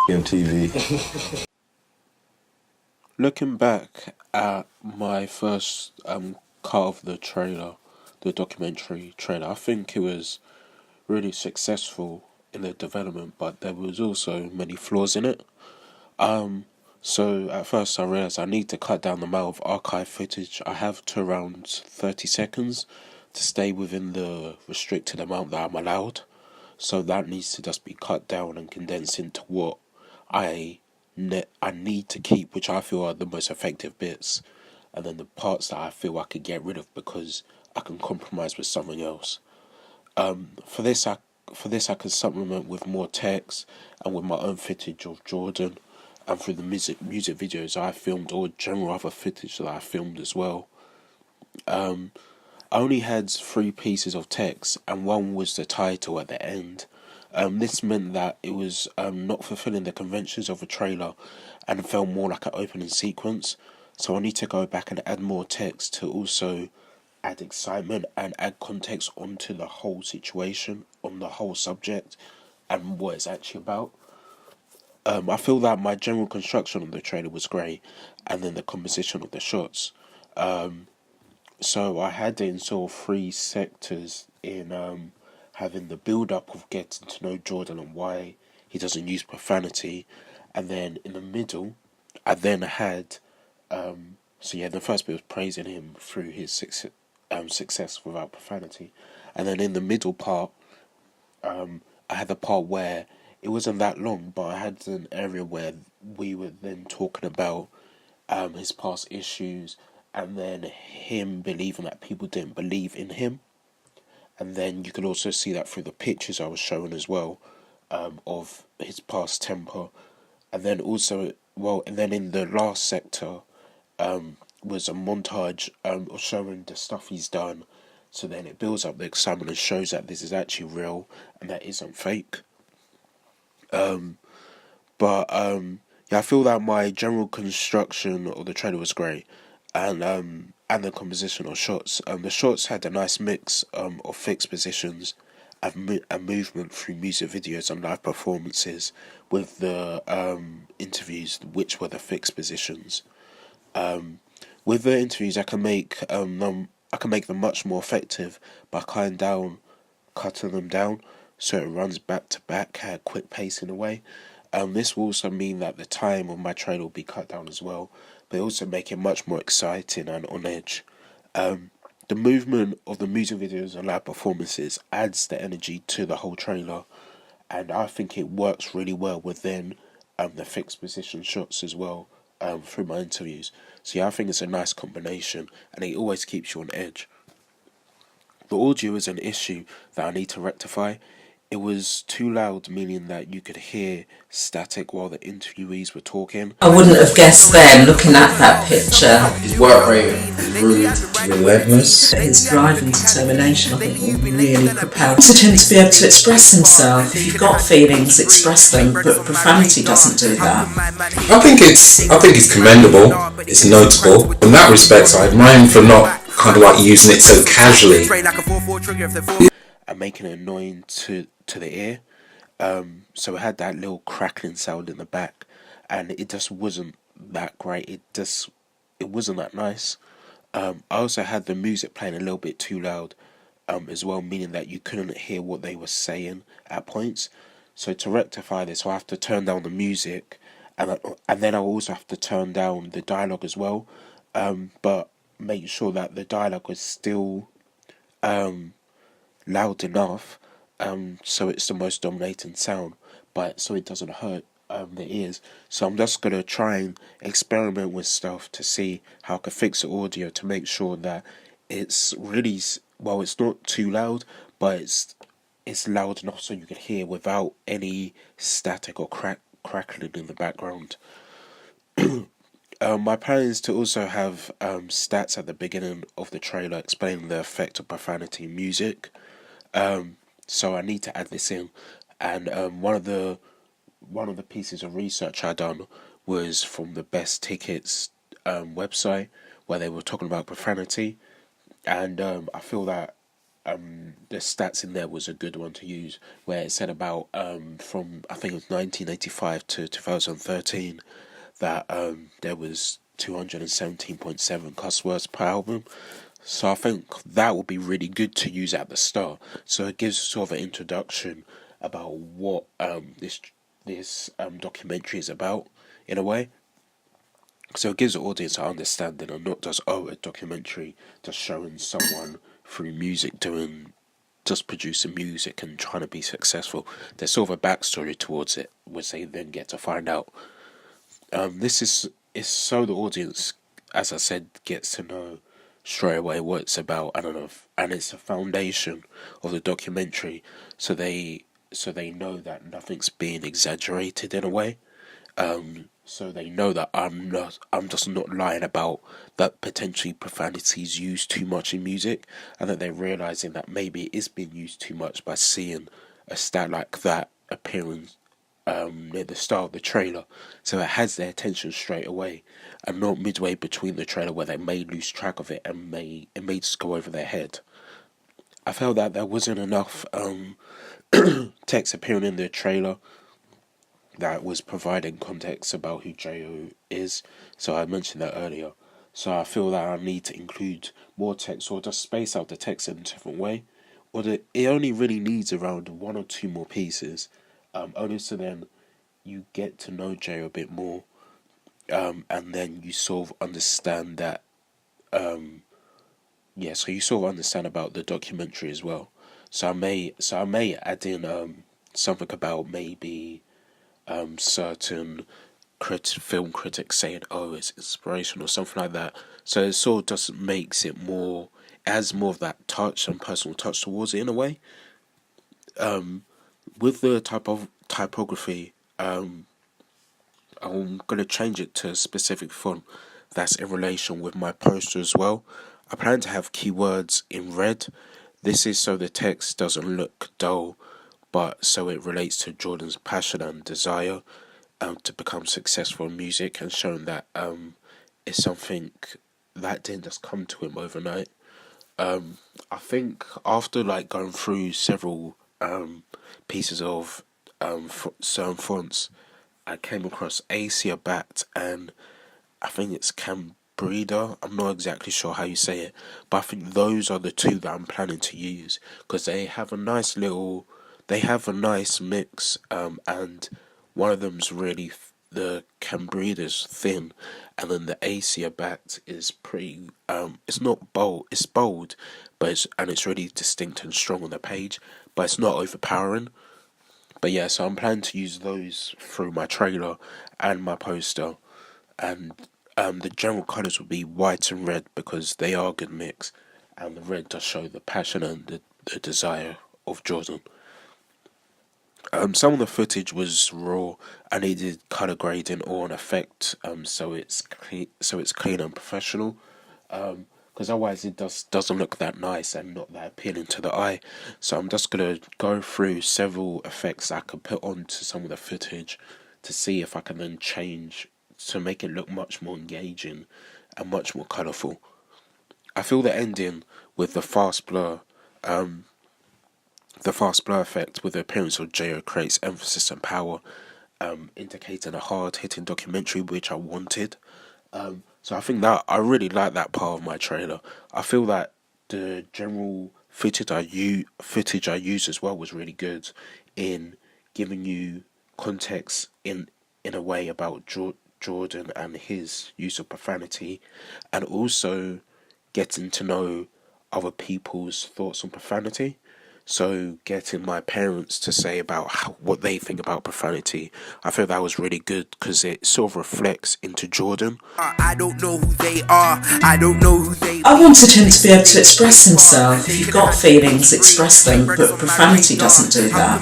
MTV. Looking back at my first cut of the trailer, the documentary trailer, I think it was really successful in the development, but there was also many flaws in it. So at first I realised I need to cut down the amount of archive footage I have to around 30 seconds to stay within the restricted amount that I'm allowed. So that needs to just be cut down and condensed into what I I need to keep, which I feel are the most effective bits, and then the parts that I feel I could get rid of because I can compromise with something else. For this, I can supplement with more text and with my own footage of Jordan, and through the music videos I filmed or general other footage that I filmed as well. I only had three pieces of text, and one was the title at the end. This meant that it was not fulfilling the conventions of a trailer and felt more like an opening sequence. So I need to go back and add more text to also add excitement and add context onto the whole situation, on the whole subject, and what it's actually about. I feel that my general construction of the trailer was great, and then the composition of the shots. So I had it in sort of three sectors in having the build up of getting to know Jordan and why he doesn't use profanity, and then in the middle, I then had the first bit was praising him through his success without profanity, and then in the middle part, I had the part where it wasn't that long, but I had an area where we were then talking about his past issues, and then him believing that people didn't believe in him. And then you could also see that through the pictures I was showing as well, of his past temper. And then also, and then in the last sector, was a montage of showing the stuff he's done. So then it builds up the excitement and shows that this is actually real and that isn't fake. I feel that my general construction of the trailer was great, and the composition of shots. The shots had a nice mix of fixed positions and movement through music videos and live performances, with the interviews, which were the fixed positions. With the interviews, I can make them much more effective by cutting them down, so it runs back to back at a quick pace in a way. This will also mean that the time of my trailer will be cut down as well, but also make it much more exciting and on edge. The movement of the music videos and live performances adds the energy to the whole trailer, and I think it works really well within the fixed position shots as well, through my interviews. So yeah, I think it's a nice combination, and it always keeps you on edge. The audio is an issue that I need to rectify. It was too loud, meaning that you could hear static while the interviewees were talking. I wouldn't have guessed then, looking at that picture. His work rate is rude, relentless. His drive and determination, I think, will really propel him to be able to express himself. If you've got feelings, express them, but profanity doesn't do that. I think it's commendable. It's notable. In that respect, I admire him for not kind of like using it so casually and making it annoying to the ear. So it had that little crackling sound in the back, and it just wasn't that great. It wasn't that nice. I also had the music playing a little bit too loud, as well, meaning that you couldn't hear what they were saying at points. So to rectify this, I have to turn down the music, and then I also have to turn down the dialogue as well, but make sure that the dialogue was still loud enough, so it's the most dominating sound, but so it doesn't hurt the ears. So I'm just gonna try and experiment with stuff to see how I can fix the audio to make sure that it's really it's not too loud, but it's loud enough so you can hear without any static or crackling in the background. My plan is to also have stats at the beginning of the trailer explaining the effect of profanity in music. So I need to add this in, and one of the pieces of research I done was from the Best Tickets website, where they were talking about profanity, and I feel that the stats in there was a good one to use, where it said about from I think it was 1985 to 2013 that there was 217.7 cuss words per album. So I think that would be really good to use at the start. So it gives sort of an introduction about what this documentary is about in a way. So it gives the audience an understanding and not just a documentary just showing someone through music just producing music and trying to be successful. There's sort of a backstory towards it, which they then get to find out. This is so the audience, as I said, gets to know straight away what it's about. I don't know, and it's a foundation of the documentary, so they know that nothing's being exaggerated in a way. So they know that I'm just not lying about that potentially profanity is used too much in music, and that they're realizing that maybe it is being used too much by seeing a stat like that appearing near the start of the trailer. So it has their attention straight away, and not midway between the trailer where they may lose track of it and it may just go over their head. I felt that there wasn't enough text appearing in the trailer that was providing context about who J.O. is, so I mentioned that earlier. So I feel that I need to include more text or just space out the text in a different way. It only really needs around one or two more pieces, only so then you get to know J.O. a bit more, and then you sort of understand that, so you sort of understand about the documentary as well. So I may add in something about maybe certain film critics saying, "Oh, it's inspirational," or something like that. So it sort of just makes it more, adds more of that touch and personal touch towards it in a way. With the typography, I'm gonna change it to a specific font that's in relation with my poster as well. I plan to have keywords in red. This is so the text doesn't look dull, but so it relates to Jordan's passion and desire to become successful in music, and showing that it's something that didn't just come to him overnight. I think after going through several pieces of certain fonts, I came across Acia Bat and I think it's Cambrida. I'm not exactly sure how you say it, but I think those are the two that I'm planning to use because they have a nice mix, and one of them's really the Cambrida's thin, and then the Acia Bat is pretty. It's not bold. It's bold, but it's really distinct and strong on the page, but it's not overpowering. But yeah, so I'm planning to use those through my trailer and my poster, and the general colours will be white and red because they are a good mix, and the red does show the passion and the desire of Jordan. Some of the footage was raw. I needed color grading or an effect, so it's clean and professional. Because otherwise it doesn't look that nice and not that appealing to the eye. So I'm just gonna go through several effects I could put onto some of the footage to see if I can then change to make it look much more engaging and much more colourful. I feel the ending with the fast blur effect with the appearance of J.O. creates emphasis and power, indicating a hard-hitting documentary which I wanted. So I think that I really like that part of my trailer. I feel that the general footage I used as well was really good in giving you context in a way about Jordan and his use of profanity, and also getting to know other people's thoughts on profanity. So getting my parents to say about what they think about profanity, I feel that was really good because it sort of reflects into Jordan. I don't know who they are. I don't know who they. I wanted him to be able to express himself. If you've got feelings, express them. But profanity doesn't do that.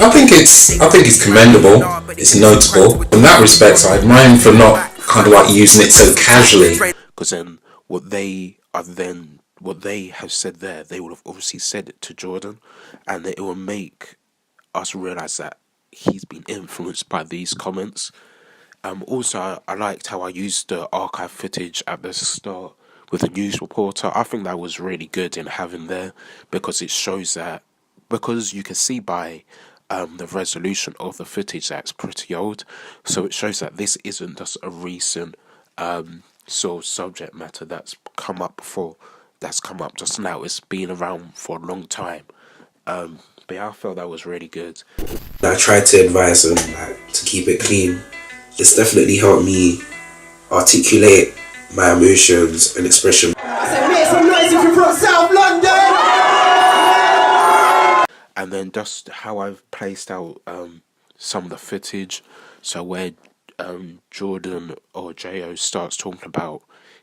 I think it's commendable. It's notable. In that respect, I admire him for not kind of using it so casually. Because then what they have said there, they would have obviously said it to Jordan, and it will make us realise that he's been influenced by these comments. Also, I liked how I used the archive footage at the start with a news reporter. I think that was really good in having there, because it shows that, because you can see by the resolution of the footage that's pretty old, so it shows that this isn't just a recent sort of subject matter that's come up before, that's come up just now. It's been around for a long time. But yeah, I felt that was really good. I tried to advise them to keep it clean. It's definitely helped me articulate my emotions and expression. I said, make some noise if you're from South London! And then just how I've placed out some of the footage. So where Jordan or J.O. starts talking about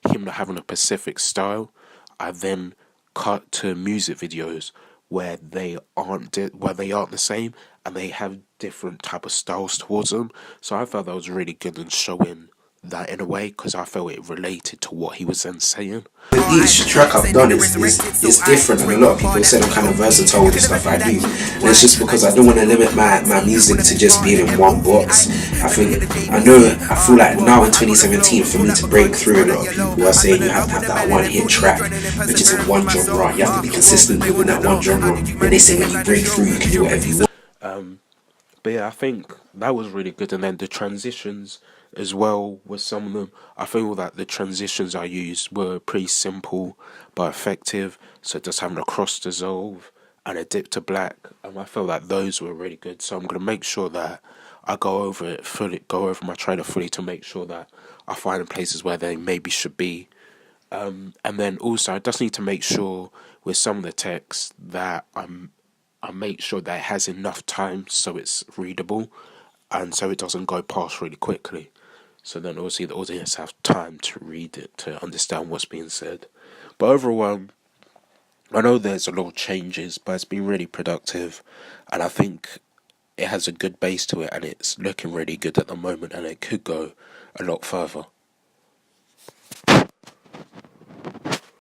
him not having a Pacific style, I then cut to music videos where they aren't the same, and they have different type of styles towards them. So I felt that was really good in showing that in a way, because I felt it related to what he was then saying. Each track I've done is different, and a lot of people said I'm kind of versatile with the stuff I do. And it's just because I don't want to limit my music to just being in one box. I feel like now in 2017, for me to break through, a lot of people are saying you have to have that one hit track, which is in one genre. You have to be consistent within that one genre. When they say when you break through, you can do whatever you want. But yeah, I think that was really good. And then the transitions as well with some of them, I feel that the transitions I used were pretty simple but effective. So just having a cross dissolve and a dip to black, I feel like those were really good. So I'm going to make sure that I go over my trailer fully to make sure that I find the places where they maybe should be. And then also I just need to make sure with some of the text that I make sure that it has enough time so it's readable, and so it doesn't go past really quickly. So then obviously the audience have time to read it, to understand what's being said. But overall, I know there's a lot of changes, but it's been really productive, and I think it has a good base to it, and it's looking really good at the moment, and it could go a lot further.